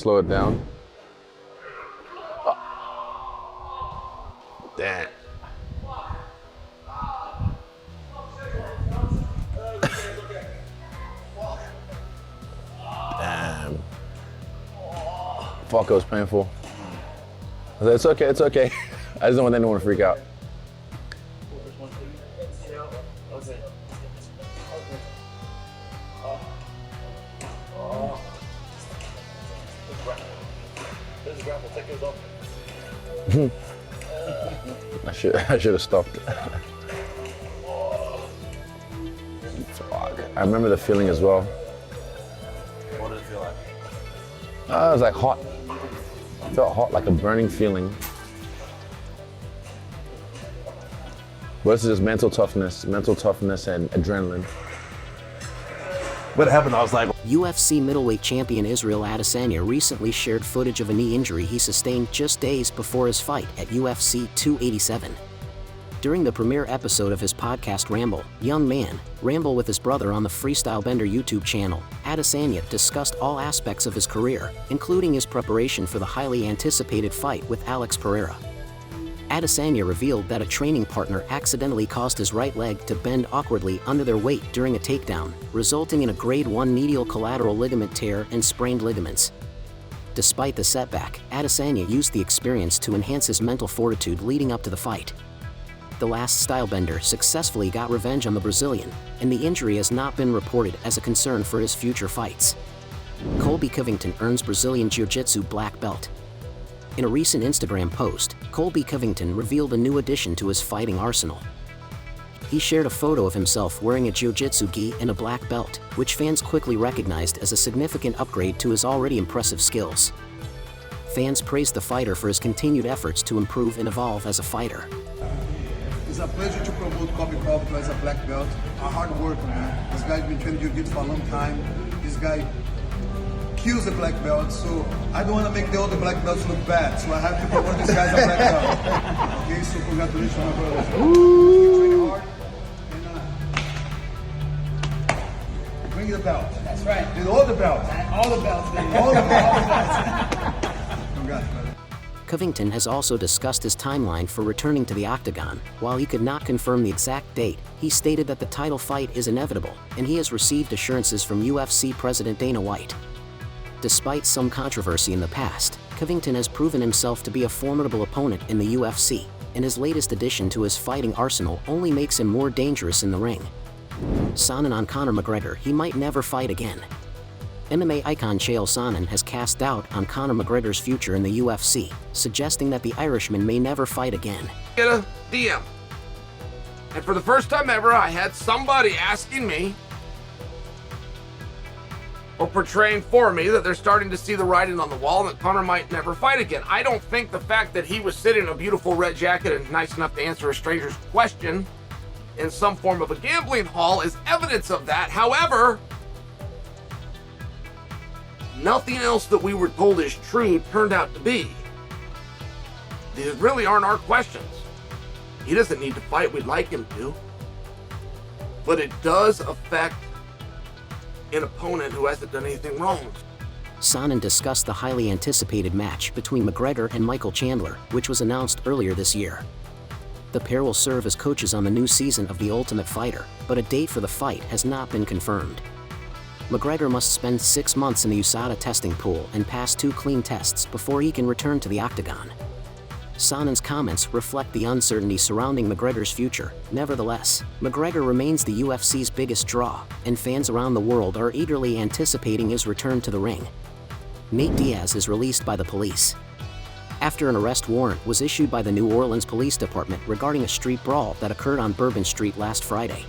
slow it down. Damn. Damn. Fuck, it was painful. I said, it's okay, it's okay. I just don't want anyone to freak out. I should have stopped. Fuck. I remember the feeling as well. What did it feel like? It was like hot. It felt hot, like a burning feeling. But this is just mental toughness and adrenaline. What happened? I was like, UFC middleweight champion Israel Adesanya recently shared footage of a knee injury he sustained just days before his fight at UFC 287. During the premiere episode of his podcast Ramble, Young Man, Ramble with his brother on the Freestyle Bender YouTube channel, Adesanya discussed all aspects of his career, including his preparation for the highly anticipated fight with Alex Pereira. Adesanya revealed that a training partner accidentally caused his right leg to bend awkwardly under their weight during a takedown, resulting in a grade 1 medial collateral ligament tear and sprained ligaments. Despite the setback, Adesanya used the experience to enhance his mental fortitude leading up to the fight. The last stylebender successfully got revenge on the Brazilian, and the injury has not been reported as a concern for his future fights. Colby Covington earns Brazilian Jiu Jitsu Black belt. In a recent Instagram post, Colby Covington revealed a new addition to his fighting arsenal. He shared a photo of himself wearing a jiu-jitsu gi and a black belt, which fans quickly recognized as a significant upgrade to his already impressive skills. Fans praised the fighter for his continued efforts to improve and evolve as a fighter. It's a pleasure to promote Colby Covington as a black belt. A hard worker, man. This guy's been training jiu-jitsu for a long time. This guy kills the black belt, so I don't want to make the other black belts look bad, so I have to promote this guy as a black belt. Okay, so congratulations, my brother. Keep training hard and bring the belt. That's right. And all the belts. All the belts, baby. All the belts. Congrats, brother. Covington has also discussed his timeline for returning to the octagon. While he could not confirm the exact date, he stated that the title fight is inevitable, and he has received assurances from UFC President Dana White. Despite some controversy in the past, Covington has proven himself to be a formidable opponent in the UFC, and his latest addition to his fighting arsenal only makes him more dangerous in the ring. Sonnen on Conor McGregor, he might never fight again. MMA icon Chael Sonnen has cast doubt on Conor McGregor's future in the UFC, suggesting that the Irishman may never fight again. Get a DM. And for the first time ever, I had somebody asking me or portraying for me that they're starting to see the writing on the wall and that Conor might never fight again. I don't think the fact that he was sitting in a beautiful red jacket and nice enough to answer a stranger's question in some form of a gambling hall is evidence of that. However, nothing else that we were told is true turned out to be. These really aren't our questions. He doesn't need to fight, we'd like him to. But it does affect an opponent who hasn't done anything wrong. Sonnen discussed the highly anticipated match between McGregor and Michael Chandler, which was announced earlier this year. The pair will serve as coaches on the new season of The Ultimate Fighter, but a date for the fight has not been confirmed. McGregor must spend 6 months in the USADA testing pool and pass 2 clean tests before he can return to the octagon. Sonnen's comments reflect the uncertainty surrounding McGregor's future. Nevertheless, McGregor remains the UFC's biggest draw, and fans around the world are eagerly anticipating his return to the ring. Nate Diaz is released by the police after an arrest warrant was issued by the New Orleans Police Department regarding a street brawl that occurred on Bourbon Street last Friday.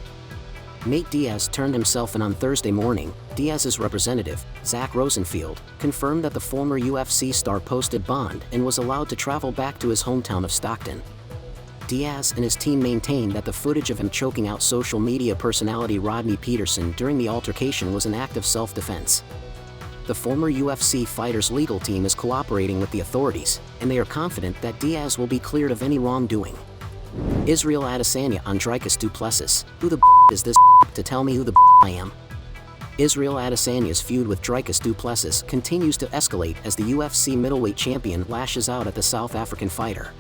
Nate Diaz turned himself in on Thursday morning. Diaz's representative, Zach Rosenfield, confirmed that the former UFC star posted bond and was allowed to travel back to his hometown of Stockton. Diaz and his team maintained that the footage of him choking out social media personality Rodney Peterson during the altercation was an act of self-defense. The former UFC fighter's legal team is cooperating with the authorities, and they are confident that Diaz will be cleared of any wrongdoing. Israel Adesanya on Dricus du Plessis. Who the is this to tell me who the I am? Israel Adesanya's feud with Dricus du Plessis continues to escalate as the UFC middleweight champion lashes out at the South African fighter.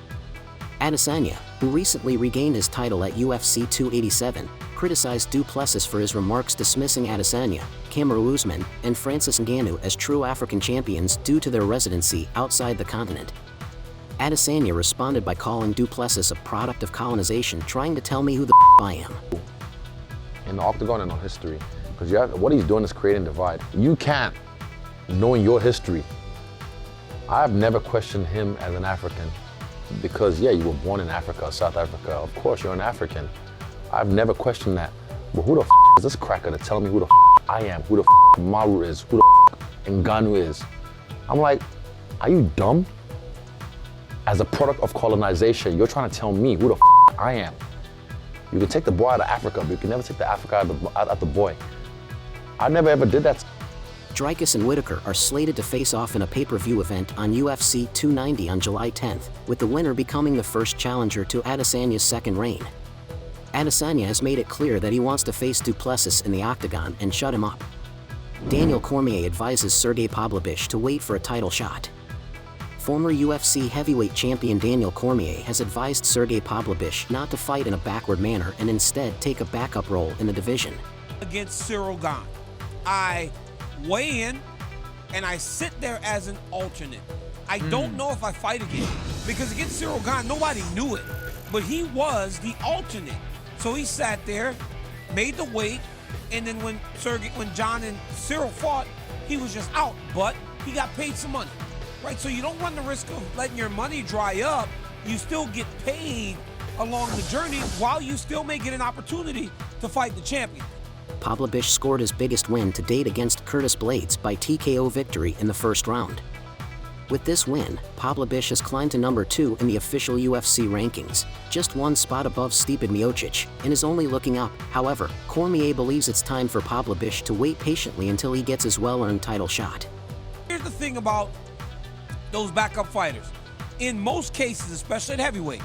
Adesanya, who recently regained his title at UFC 287, criticized du Plessis for his remarks dismissing Adesanya, Kamaru Usman, and Francis Ngannou as true African champions due to their residency outside the continent. Adesanya responded by calling du Plessis a product of colonization, trying to tell me who the I am. In the octagon and on history, because what he's doing is creating divide. You can't, knowing your history. I've never questioned him as an African, because yeah, you were born in Africa, South Africa. Of course, you're an African. I've never questioned that. But who the is this cracker to tell me who the I am, who the Maru is, who the Ngannou is? I'm like, are you dumb? As a product of colonization, you're trying to tell me who the I am. You can take the boy out of Africa, but you can never take the Africa out of the boy. I never ever did that. Dricus and Whitaker are slated to face off in a pay-per-view event on UFC 290 on July 10th, with the winner becoming the first challenger to Adesanya's second reign. Adesanya has made it clear that he wants to face du Plessis in the octagon and shut him up. Daniel Cormier advises Sergei Pavlovich to wait for a title shot. Former UFC heavyweight champion Daniel Cormier has advised Sergei Pavlovich not to fight in a backward manner and instead take a backup role in the division. Against Cyril Gane, I weigh in and I sit there as an alternate. I don't know if I fight again, because against Cyril Gane, nobody knew it, but he was the alternate. So he sat there, made the weight, and then when John and Cyril fought, he was just out, but he got paid some money, right? So you don't run the risk of letting your money dry up. You still get paid along the journey while you still may get an opportunity to fight the champion. Pavlovich scored his biggest win to date against Curtis Blades by TKO victory in the first round. With this win, Pavlovich has climbed to number 2 in the official UFC rankings, just one spot above Stipe Miocic, and is only looking up. However, Cormier believes it's time for Pavlovich to wait patiently until he gets his well-earned title shot. Here's the thing about those backup fighters. In most cases, especially at heavyweight,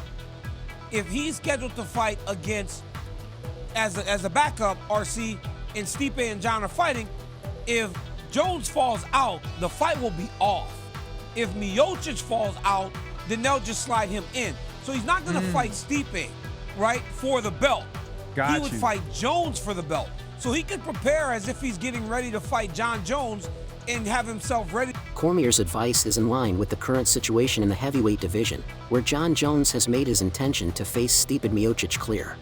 if he's scheduled to fight against, as a backup, RC and Stipe and John are fighting, if Jones falls out, the fight will be off. If Miocic falls out, then they'll just slide him in. So he's not gonna fight Stipe, right, for the belt. He would fight Jones for the belt. So he could prepare as if he's getting ready to fight John Jones and have himself ready. Cormier's advice is in line with the current situation in the heavyweight division, where John Jones has made his intention to face Stipe Miocic clear.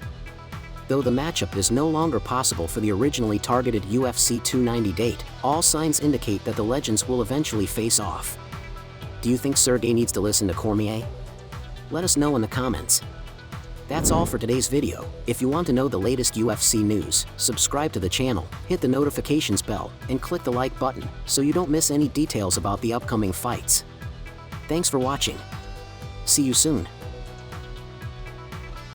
Though the matchup is no longer possible for the originally targeted UFC 290 date, all signs indicate that the legends will eventually face off. Do you think Sergei needs to listen to Cormier? Let us know in the comments. That's all for today's video. If you want to know the latest UFC news, subscribe to the channel, hit the notifications bell, and click the like button so you don't miss any details about the upcoming fights. Thanks for watching. See you soon.